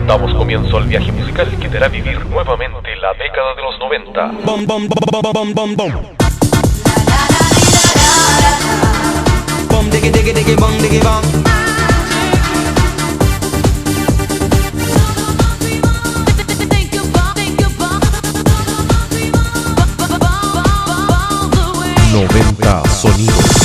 Damos comienzo al viaje musical que te hará vivir nuevamente la década de los 90. Bom, bom, bom, bom, bom, bom, bom. Bom, diggy, diggy, diggy, bom, diggy, bom. Sonidos.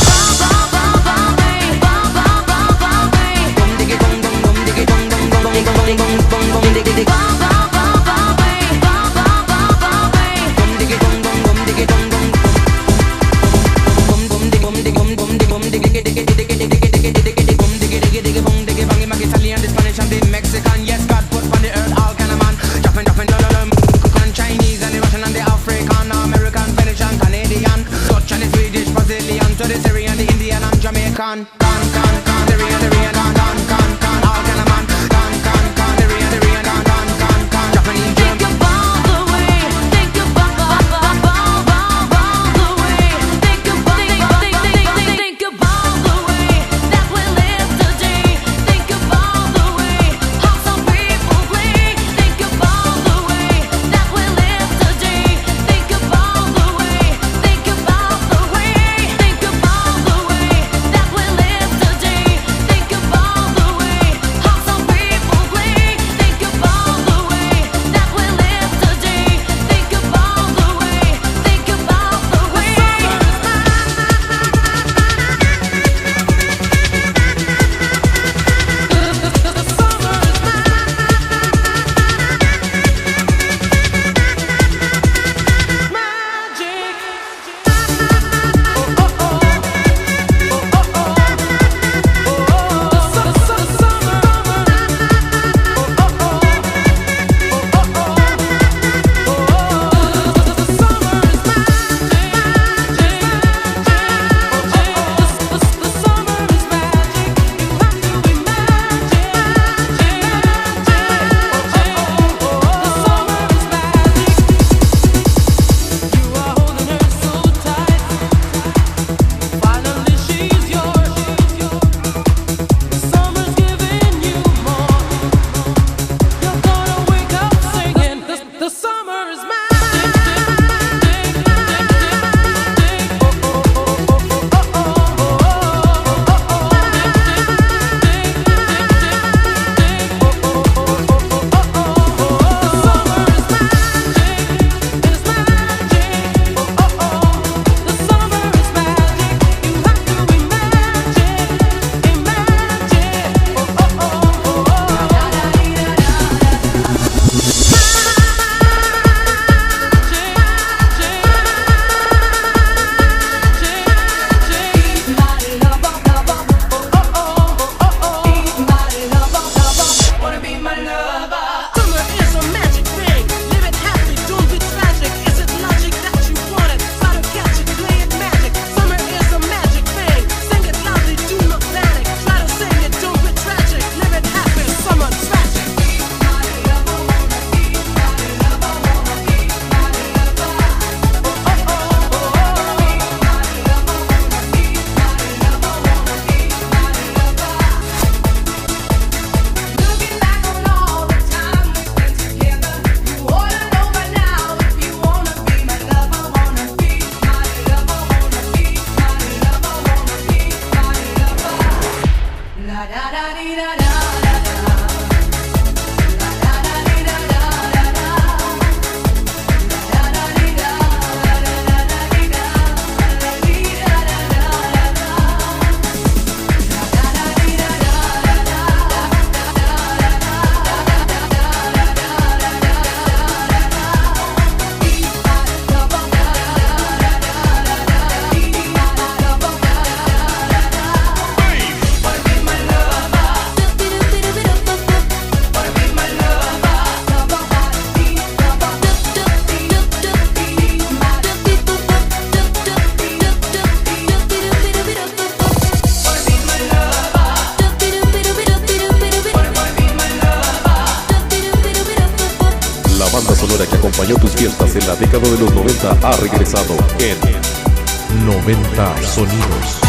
Que acompañó tus fiestas en la década de los 90 ha regresado en 90 Sonidos.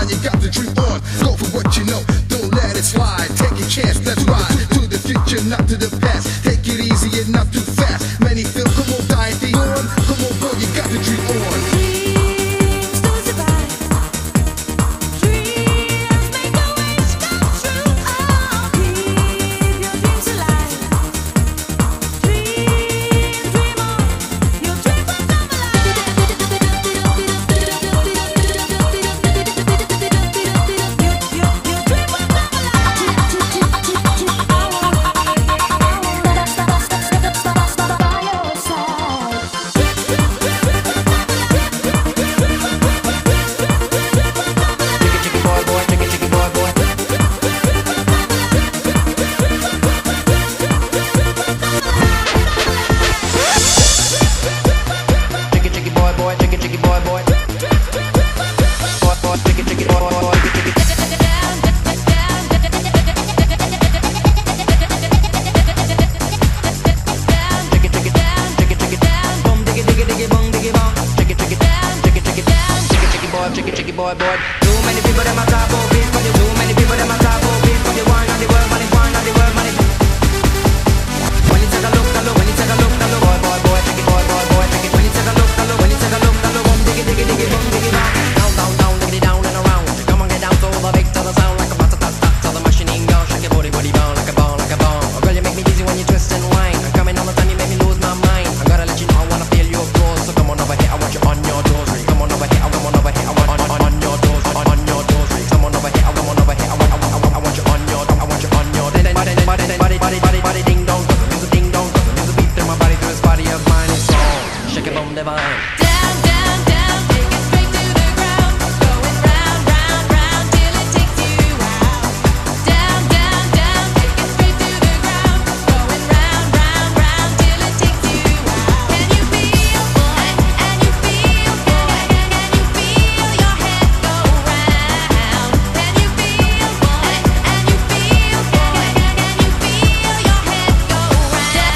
mind, you got the dream on. Go for what you know, don't let it slide. Take a chance, let's ride to the future, not to the past. Take it easy and not too fast. Many feel, come on, die, be on. Come on, bro, you got the dream on. Dreams to survive. Dreams make a wish come true. Oh, keep your dreams alive. Dream on. Your dream will come boy. Too many people them a talk about beef, but too many people them a talk about beef, but the one of the world, money, one of the world, money. When you take a look, when you take a look, boy, take it, boy, take it. When you take a look, when you take a look, boom, diggy, boom, diggy, down, diggity down and around. Come on, get down to the beat, to the sound like a rat-tat-tat, to the machine gun, shake your booty, bound like a ball, like a ball. Oh, girl, you make me dizzy when you twist and whine. I'm coming all the time, you make me lose my mind. I'm gonna let you know I wanna feel you close, so come on over here, I want you on your toes. Come on over here, I want over here, I want on your toes, on your toes. Come on over here, I want over here, I want you on your, I want you on your. Body, ding dong, music ding dong, music beat through my body, through this body of mine. It's all shake it, boom, divine. down, down, down, take it straight to the ground. Going round, round, round till it takes you out. Down, down, down, take it straight to the ground. Going round, round, round till it takes you out. Can you feel, boy? And you feel, boy? Can you feel your head go round? Can you feel, boy? And you feel, boy? Can you feel your head go round?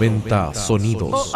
90 Sonidos.